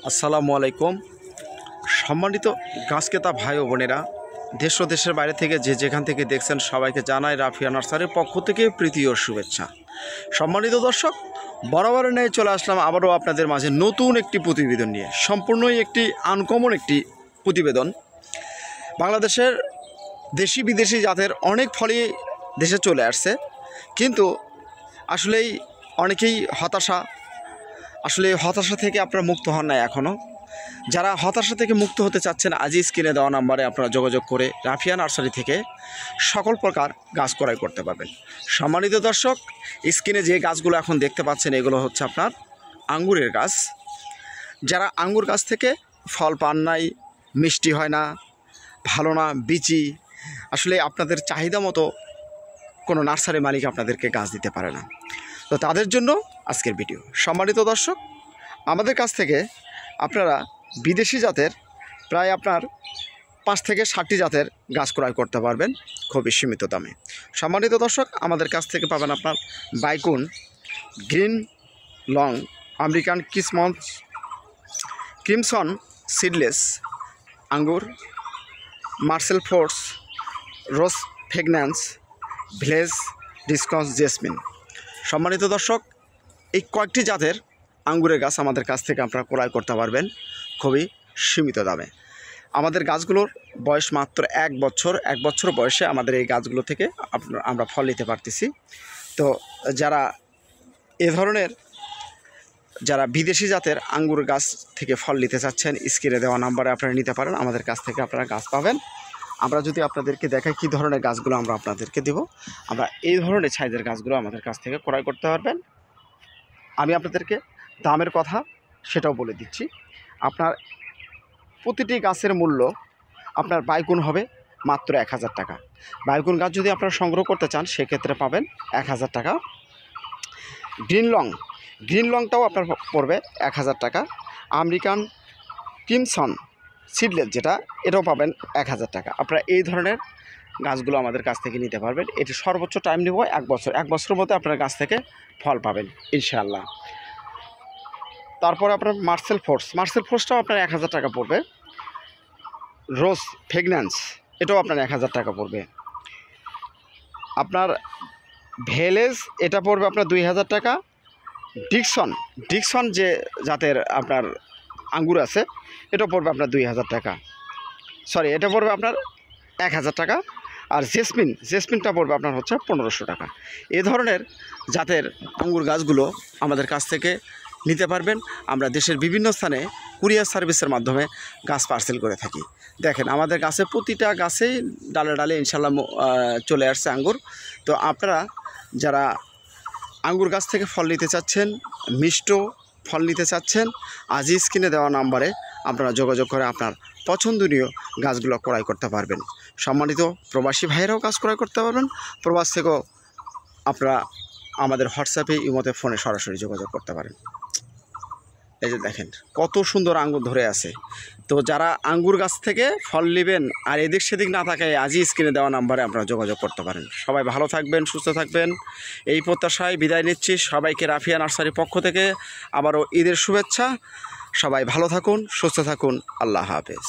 আসসালামু আলাইকুম। সম্মানিত গাছ ক্রেতা ভাই ও বোনেরা, দেশ ও দেশের বাইরে থেকে যে যেখান থেকে দেখছেন সবাইকে জানাই রাফিয়া নার্সারির পক্ষ থেকে প্রীতি ও শুভেচ্ছা। সম্মানিত দর্শক, বরাবরের ন্যায় চলে আসলাম আবারও আপনাদের মাঝে নতুন একটি প্রতিবেদন নিয়ে। সম্পূর্ণই একটি আনকমন একটি প্রতিবেদন। বাংলাদেশের দেশি বিদেশি জাতের অনেক ফলই দেশে চলে আসছে, কিন্তু আসলেই অনেকেই হতাশা থেকে আপনারা মুক্ত হন না এখনও। যারা হতাশা থেকে মুক্ত হতে চাচ্ছেন, আজই স্ক্রিনে দেওয়া নাম্বারে আপনারা যোগাযোগ করে রাফিয়া নার্সারি থেকে সকল প্রকার গাছ ক্রয় করতে পারবেন। সম্মানিত দর্শক, স্ক্রিনে যে গাছগুলো এখন দেখতে পাচ্ছেন এগুলো হচ্ছে আপনার আঙ্গুরের গাছ। যারা আঙ্গুর গাছ থেকে ফল পান নাই, মিষ্টি হয় না, ভালো না, বিচি, আসলে আপনাদের চাহিদা মতো কোনো নার্সারি মালিক আপনাদেরকে গাছ দিতে পারে না, তো তাদের জন্য আজকের ভিডিও। সম্মানিত দর্শক, আমাদের কাছ থেকে আপনারা বিদেশি জাতের প্রায় আপনার 5 থেকে 7টি জাতের গাছ ক্রয় করতে পারবেন খুবই সীমিত দামে। সম্মানিত দর্শক, আমাদের কাছ থেকে পাবেন আপনার বাইকুন, green long, American crimson seedless আঙ্গুর, Marcel force, rose fragrance, village ডিসকস, জেসমিন। সম্মানিত দর্শক, এই কয়েকটি জাতের আঙ্গুরের গাছ আমাদের কাছ থেকে আপনারা ক্রয় করতে পারবেন খুবই সীমিত দামে। আমাদের গাছগুলোর বয়স মাত্র 1 বছর। 1 বছর বয়সে আমাদের এই গাছগুলো থেকে আমরা ফল নিতে পারতেছি। তো যারা এ ধরনের বিদেশি জাতের আঙ্গুর গাছ থেকে ফল নিতে চাচ্ছেন, স্ক্রিনে দেওয়া নাম্বারে আপনারা নিতে পারেন। আমাদের কাছ থেকে আপনারা গাছ পাবেন। আমরা যদি আপনাদেরকে দেখাই কী ধরনের গাছগুলো আমরা আপনাদেরকে দেব, আমরা এই ধরনের সাইজের গাছগুলো আমাদের কাছ থেকে ক্রয় করতে পারবেন। আমি আপনাদেরকে দামের কথা সেটাও বলে দিচ্ছি। আপনার প্রতিটি গাছের মূল্য আপনার বাইকুন হবে মাত্র 1000 টাকা। বাইকুন গাছ যদি আপনারা সংগ্রহ করতে চান সেক্ষেত্রে পাবেন 1000 টাকা। গ্রিন লংটাও আপনার পড়বে 1000 টাকা। আমেরিকান ক্রিমসন সিডলেস এটাও পাবেন 1000 টাকা। আপনারা এই ধরনের গাছগুলো আমাদের কাছ থেকে নিতে পারবেন। এটি সর্বোচ্চ টাইম নেব 1 বছর। 1 বছরের মধ্যে আপনার গাছ থেকে ফল পাবেন ইনশাআল্লাহ। তারপরে আপনার মার্সেল ফোর্সটাও আপনার 1000 টাকা পড়বে। রোজ ফ্রেগন্যান্স এটাও আপনার 1000 টাকা পড়বে। আপনার ভিলেজ এটা পড়বে আপনার 2000 টাকা। ডিকসন যে জাতের আপনার আঙ্গুর আছে এটা পড়বে আপনার 2000 টাকা, এটা পড়বে আপনার 1000 টাকা। আর জেসমিনটা পড়বে আপনার হচ্ছে 1500 টাকা। এ ধরনের জাতের আঙ্গুর গাছগুলো আমাদের কাছ থেকে নিতে পারবেন। আমরা দেশের বিভিন্ন স্থানে কুরিয়ার সার্ভিসের মাধ্যমে গাছ পার্সেল করে থাকি। দেখেন, আমাদের গাছে প্রতিটা গাছেই ডালে ডালে ইনশাল্লাহ চলে আসছে আঙ্গুর। তো আপনারা যারা আঙ্গুর গাছ থেকে ফল নিতে চাচ্ছেন, মিষ্ট ফল নিতে চাচ্ছেন, আজই স্ক্রিনে দেওয়া নাম্বারে আপনারা যোগাযোগ করে আপনার পছন্দনীয় গাছগুলো ক্রয় করতে পারবেন। সম্মানিত প্রবাসী ভাইয়েরাও গাছ ক্রয় করতে পারবেন। প্রবাস থেকেও আপনারা আমাদের হোয়াটসঅ্যাপে, ইমোতে, ফোনে সরাসরি যোগাযোগ করতে পারেন। এই যে দেখেন কত সুন্দর আঙ্গুর ধরে আছে। তো যারা আঙ্গুর গাছ থেকে ফল নেবেন আর এদিক সেদিক না তাকায় আজই স্ক্রিনে দেওয়া নাম্বারে আপনারা যোগাযোগ করতে পারেন। সবাই ভালো থাকবেন, সুস্থ থাকবেন, এই প্রত্যাশায় বিদায় নিচ্ছি। সবাইকে রাফিয়া নার্সারির পক্ষ থেকে আবারও ঈদের শুভেচ্ছা। সবাই ভালো থাকুন, সুস্থ থাকুন। আল্লাহ হাফেজ।